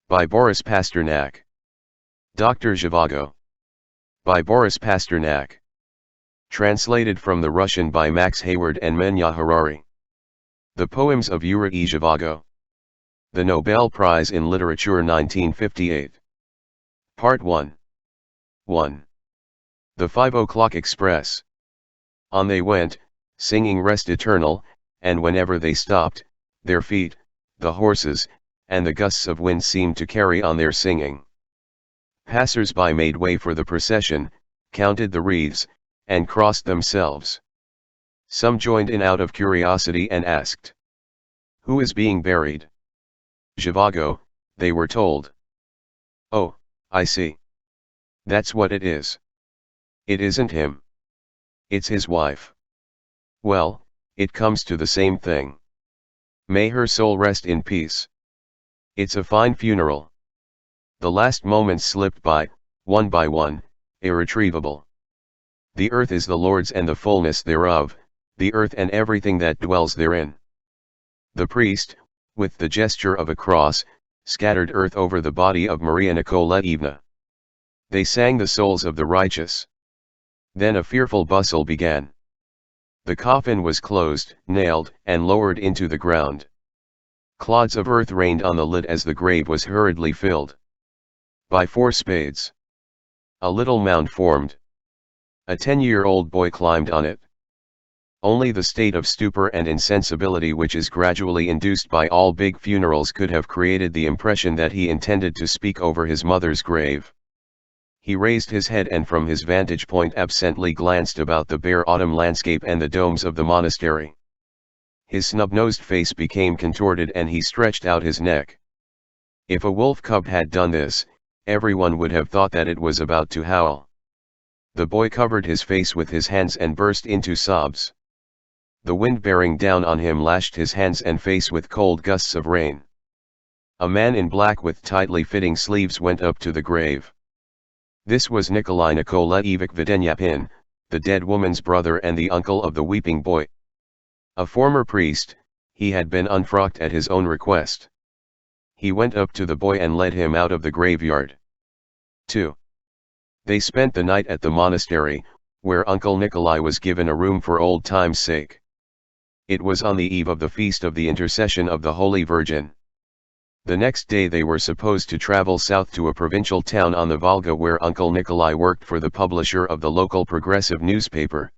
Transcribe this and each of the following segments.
By Boris Pasternak. Doctor Zhivago. By Boris Pasternak. Translated from the Russian by Max Hayward and Menya Harari. The Poems of Yuri Zhivago. The Nobel Prize in Literature 1958. Part 1. 1. The 5 o'clock express. On they went, singing Rest Eternal, and whenever they stopped, their feet, the horses, and the gusts of wind seemed to carry on their singing. Passers-by made way for the procession, counted the wreaths, and crossed themselves. Some joined in out of curiosity and asked, "Who is being buried?" "Zhivago," they were told. "Oh, I see. That's what it is." "It isn't him. It's his wife." "Well, it comes to the same thing. May her soul rest in peace. It's a fine funeral." The last moments slipped by, one by one, irretrievable. The earth is the Lord's and the fullness thereof, the earth and everything that dwells therein. The priest, with the gesture of a cross, scattered earth over the body of Maria Nikolaevna. They sang the souls of the righteous. Then a fearful bustle began. The coffin was closed, nailed, and lowered into the ground. Clods of earth rained on the lid as the grave was hurriedly filled. By 4 spades. A little mound formed. A 10-year-old boy climbed on it. Only the state of stupor and insensibility which is gradually induced by all big funerals could have created the impression that he intended to speak over his mother's grave. He raised his head and from his vantage point absently glanced about the bare autumn landscape and the domes of the monastery. His snub-nosed face became contorted and he stretched out his neck. If a wolf cub had done this, everyone would have thought that it was about to howl. The boy covered his face with his hands and burst into sobs. The wind bearing down on him lashed his hands and face with cold gusts of rain. A man in black with tightly fitting sleeves went up to the grave. This was Nikolai Nikolaevich Videnyapin, the dead woman's brother and the uncle of the weeping boy. A former priest, he had been unfrocked at his own request. He went up to the boy and led him out of the graveyard. 2. They spent the night at the monastery, where Uncle Nikolai was given a room for old time's sake. It was on the eve of the feast of the Intercession of the Holy Virgin. The next day they were supposed to travel south to a provincial town on the Volga where Uncle Nikolai worked for the publisher of the local progressive newspaper.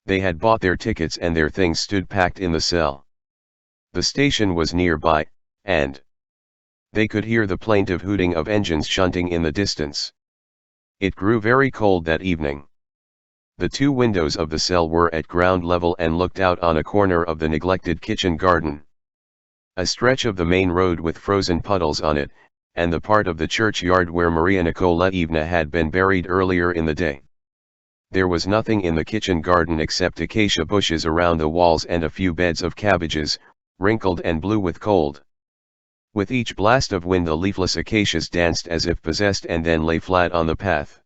They had bought their tickets and their things stood packed in the cell. The station was nearby, and they could hear the plaintive hooting of engines shunting in the distance. It grew very cold that evening. The 2 windows of the cell were at ground level and looked out on a corner of the neglected kitchen garden. A stretch of the main road with frozen puddles on it, and the part of the churchyard where Maria Nikolaevna had been buried earlier in the day. There was nothing in the kitchen garden except acacia bushes around the walls and a few beds of cabbages, wrinkled and blue with cold. With each blast of wind the leafless acacias danced as if possessed and then lay flat on the path.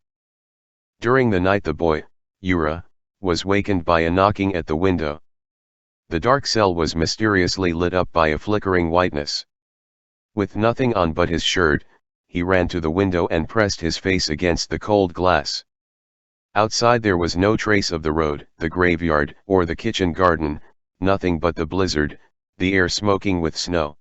During the night the boy, Yura, was wakened by a knocking at the window. The dark cell was mysteriously lit up by a flickering whiteness. With nothing on but his shirt, he ran to the window and pressed his face against the cold glass. Outside there was no trace of the road, the graveyard, or the kitchen garden, nothing but the blizzard, the air smoking with snow.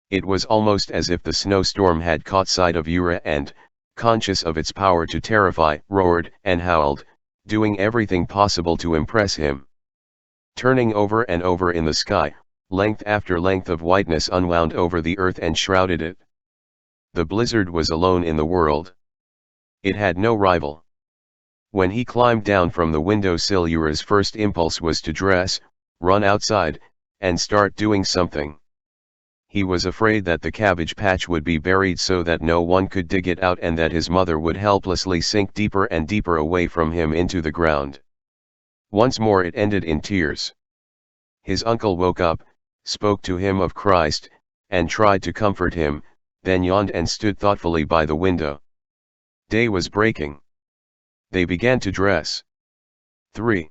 It was almost as if the snowstorm had caught sight of Yura and, conscious of its power to terrify, roared and howled, doing everything possible to impress him. Turning over and over in the sky, length after length of whiteness unwound over the earth and shrouded it. The blizzard was alone in the world. It had no rival. When he climbed down from the window-sill Yura's first impulse was to dress, run outside, and start doing something. He was afraid that the cabbage patch would be buried so that no one could dig it out and that his mother would helplessly sink deeper and deeper away from him into the ground. Once more it ended in tears. His uncle woke up, spoke to him of Christ, and tried to comfort him, then yawned and stood thoughtfully by the window. Day was breaking. They began to dress. 3.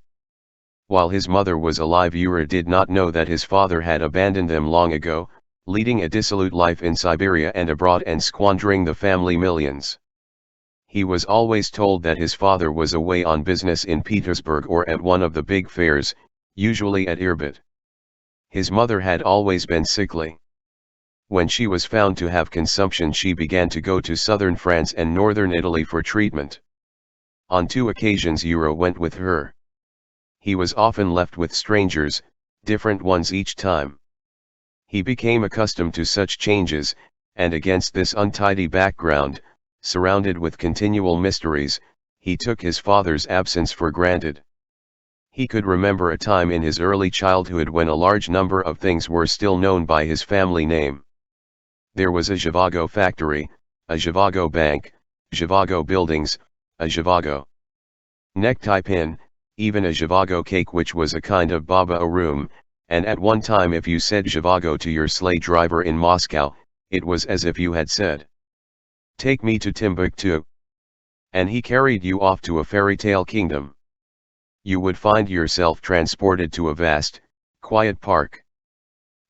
While his mother was alive Yura did not know that his father had abandoned them long ago, leading a dissolute life in Siberia and abroad and squandering the family millions. He was always told that his father was away on business in Petersburg or at one of the big fairs, usually at Irbit. His mother had always been sickly. When she was found to have consumption, she began to go to southern France and northern Italy for treatment. On 2 occasions Euro went with her. He was often left with strangers, different ones each time. He became accustomed to such changes, and against this untidy background, surrounded with continual mysteries, he took his father's absence for granted. He could remember a time in his early childhood when a large number of things were still known by his family name. There was a Zhivago factory, a Zhivago bank, Zhivago buildings, a Zhivago necktie pin, even a Zhivago cake, which was a kind of baba arum, and at one time if you said Zhivago to your sleigh driver in Moscow, it was as if you had said, "Take me to Timbuktu." And he carried you off to a fairy tale kingdom. You would find yourself transported to a vast, quiet park.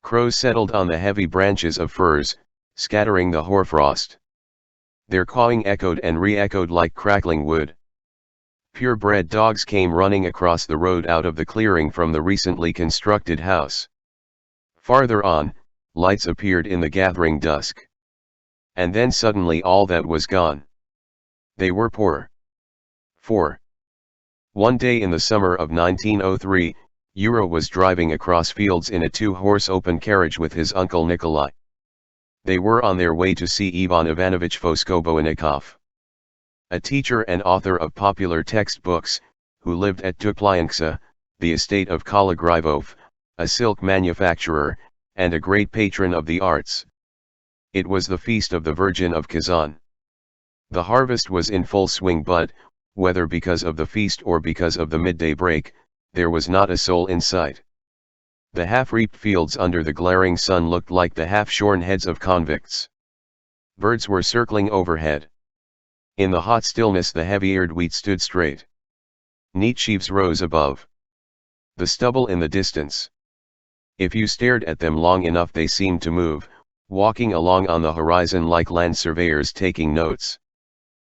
Crows settled on the heavy branches of firs, scattering the hoarfrost. Their cawing echoed and re-echoed like crackling wood. Purebred dogs came running across the road out of the clearing from the recently constructed house. Farther on, lights appeared in the gathering dusk. And then suddenly all that was gone. They were poor. 4. One day in the summer of 1903, Euro was driving across fields in a 2-horse open carriage with his uncle Nikolai. They were on their way to see Ivan Ivanovich Voskoboinikov, a teacher and author of popular textbooks, who lived at Tuplyanka, the estate of Kolograivov, a silk manufacturer, and a great patron of the arts. It was the feast of the Virgin of Kazan. The harvest was in full swing, but, whether because of the feast or because of the midday break, there was not a soul in sight. The half-reaped fields under the glaring sun looked like the half-shorn heads of convicts. Birds were circling overhead. In the hot stillness the heavy-eared wheat stood straight. Neat sheaves rose above the stubble in the distance. If you stared at them long enough they seemed to move, walking along on the horizon like land surveyors taking notes.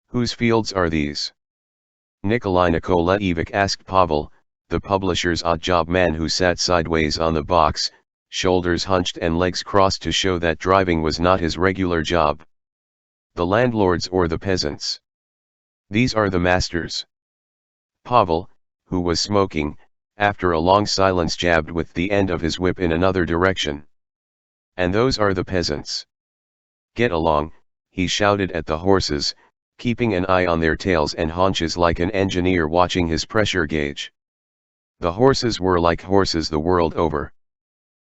"Whose fields are these?" Nikolai Nikolaevich asked Pavel, the publisher's odd-job man who sat sideways on the box, shoulders hunched and legs crossed to show that driving was not his regular job. "The landlords or the peasants?" "These are the masters." Pavel, who was smoking, after a long silence jabbed with the end of his whip in another direction. "And those are the peasants." "Get along," he shouted at the horses, keeping an eye on their tails and haunches like an engineer watching his pressure gauge. The horses were like horses the world over.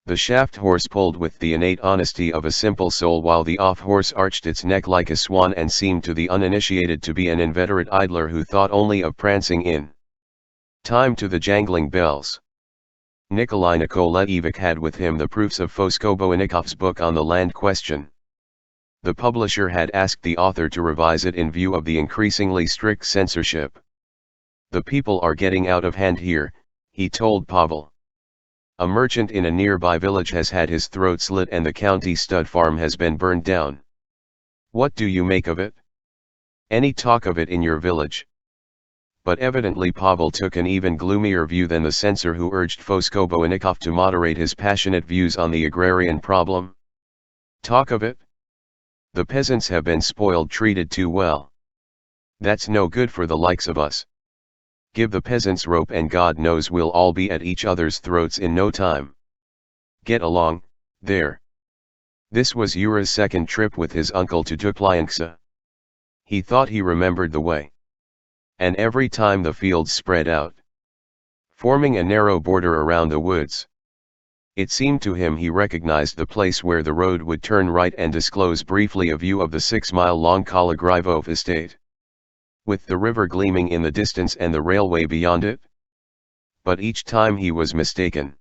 The shaft horse pulled with the innate honesty of a simple soul, while the off horse arched its neck like a swan and seemed to the uninitiated to be an inveterate idler who thought only of prancing in time to the jangling bells. Nikolai Nikolaevich had with him the proofs of Voskoboinikov's book on the land question. The publisher had asked the author to revise it in view of the increasingly strict censorship. "The people are getting out of hand here," he told Pavel. "A merchant in a nearby village has had his throat slit and the county stud farm has been burned down. What do you make of it? Any talk of it in your village?" But evidently Pavel took an even gloomier view than the censor who urged Voskoboinikov to moderate his passionate views on the agrarian problem. "Talk of it? The peasants have been spoiled, treated too well. That's no good for the likes of us. Give the peasants rope and God knows we'll all be at each other's throats in no time. Get along, there." This was Yura's second trip with his uncle to Tuplyanka. He thought he remembered the way. And every time the fields spread out, forming a narrow border around the woods. It seemed to him he recognized the place where the road would turn right and disclose briefly a view of the 6-mile-long Kolograivov estate, with the river gleaming in the distance and the railway beyond it. But each time he was mistaken.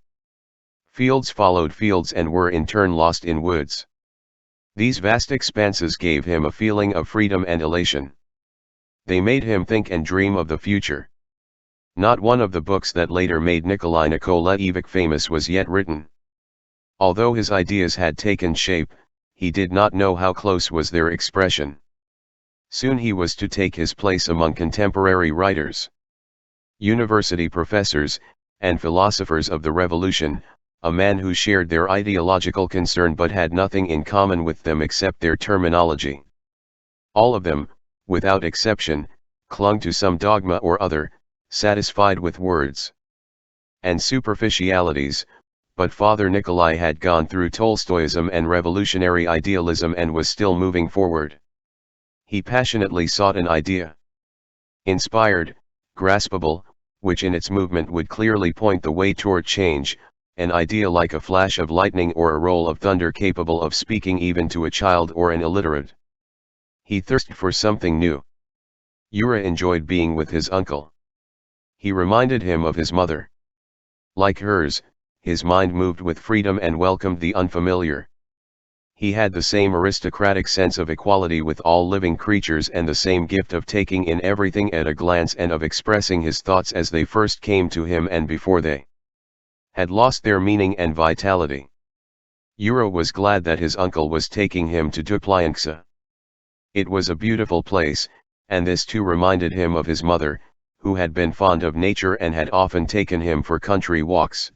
Fields followed fields and were in turn lost in woods. These vast expanses gave him a feeling of freedom and elation. They made him think and dream of the future. Not one of the books that later made Nikolai Nikolaevich famous was yet written. Although his ideas had taken shape, he did not know how close was their expression. Soon he was to take his place among contemporary writers, university professors, and philosophers of the revolution, a man who shared their ideological concern but had nothing in common with them except their terminology. All of them, without exception, clung to some dogma or other, satisfied with words and superficialities, but Father Nikolai had gone through Tolstoyism and revolutionary idealism and was still moving forward. He passionately sought an idea, inspired, graspable, which in its movement would clearly point the way toward change, an idea like a flash of lightning or a roll of thunder capable of speaking even to a child or an illiterate. He thirsted for something new. Yura enjoyed being with his uncle. He reminded him of his mother. Like hers, his mind moved with freedom and welcomed the unfamiliar. He had the same aristocratic sense of equality with all living creatures and the same gift of taking in everything at a glance and of expressing his thoughts as they first came to him and before they had lost their meaning and vitality. Yura was glad that his uncle was taking him to Duplynksa. It was a beautiful place, and this too reminded him of his mother, who had been fond of nature and had often taken him for country walks.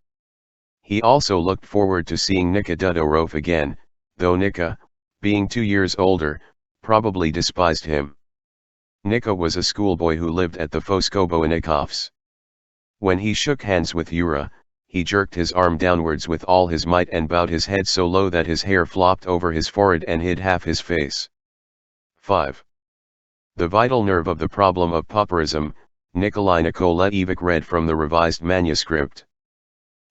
He also looked forward to seeing Nika Dudorov again, though Nika, being 2 years older, probably despised him. Nika was a schoolboy who lived at the Foskoboinikovs. When he shook hands with Yura, he jerked his arm downwards with all his might and bowed his head so low that his hair flopped over his forehead and hid half his face. 5. The vital nerve of the problem of pauperism, Nikolai Nikolaevich read from the revised manuscript.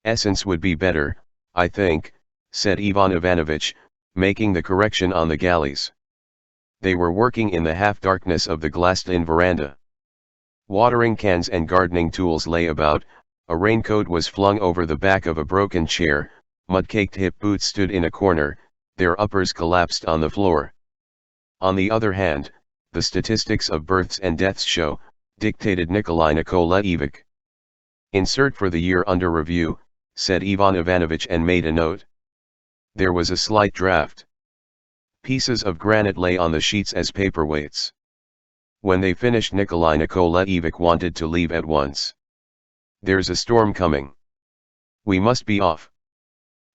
Essence would be better, I think, said Ivan Ivanovich, making the correction on the galleys. They were working in the half-darkness of the glassed-in veranda. Watering cans and gardening tools lay about, a raincoat was flung over the back of a broken chair, mud-caked hip boots stood in a corner, their uppers collapsed on the floor. On the other hand, the statistics of births and deaths show, dictated Nikolai Nikolaevich. Insert for the year under review, said Ivan Ivanovich and made a note. There was a slight draft. Pieces of granite lay on the sheets as paperweights. When they finished, Nikolai Nikolaevich wanted to leave at once. There's a storm coming. We must be off.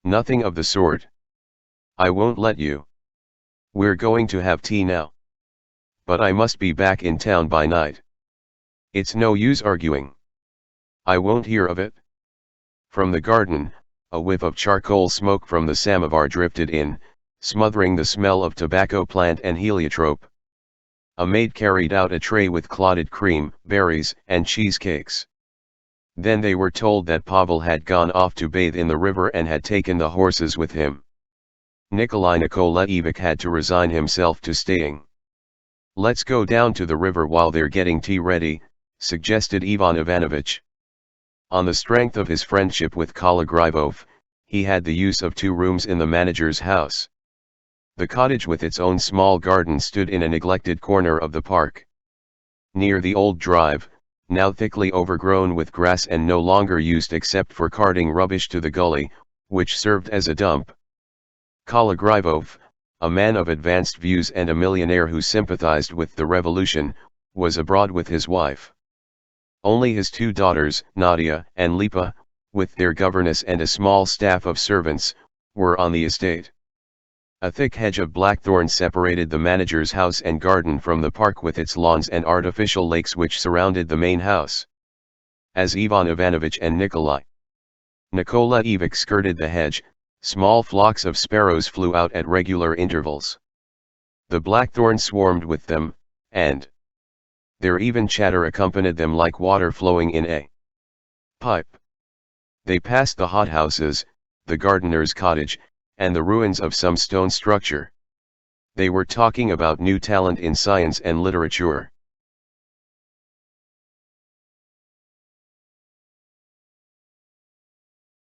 Nothing of the sort. I won't let you. We're going to have tea now. But I must be back in town by night. It's no use arguing. I won't hear of it. From the garden, a whiff of charcoal smoke from the samovar drifted in, smothering the smell of tobacco plant and heliotrope. A maid carried out a tray with clotted cream, berries, and cheesecakes. Then they were told that Pavel had gone off to bathe in the river and had taken the horses with him. Nikolai Nikolaevich had to resign himself to staying. Let's go down to the river while they're getting tea ready, suggested Ivan Ivanovich. On the strength of his friendship with Kolograivov, he had the use of 2 rooms in the manager's house. The cottage with its own small garden stood in a neglected corner of the park. Near the old drive, now thickly overgrown with grass and no longer used except for carting rubbish to the gully, which served as a dump. Kolograivov, a man of advanced views and a millionaire who sympathized with the revolution, was abroad with his wife. Only his 2 daughters, Nadia and Lipa, with their governess and a small staff of servants, were on the estate. A thick hedge of blackthorn separated the manager's house and garden from the park with its lawns and artificial lakes which surrounded the main house. As Ivan Ivanovich and Nikolai Nikolaevich skirted the hedge, small flocks of sparrows flew out at regular intervals. The blackthorn swarmed with them, and their even chatter accompanied them like water flowing in a pipe. They passed the hothouses, the gardener's cottage, and the ruins of some stone structure. They were talking about new talent in science and literature.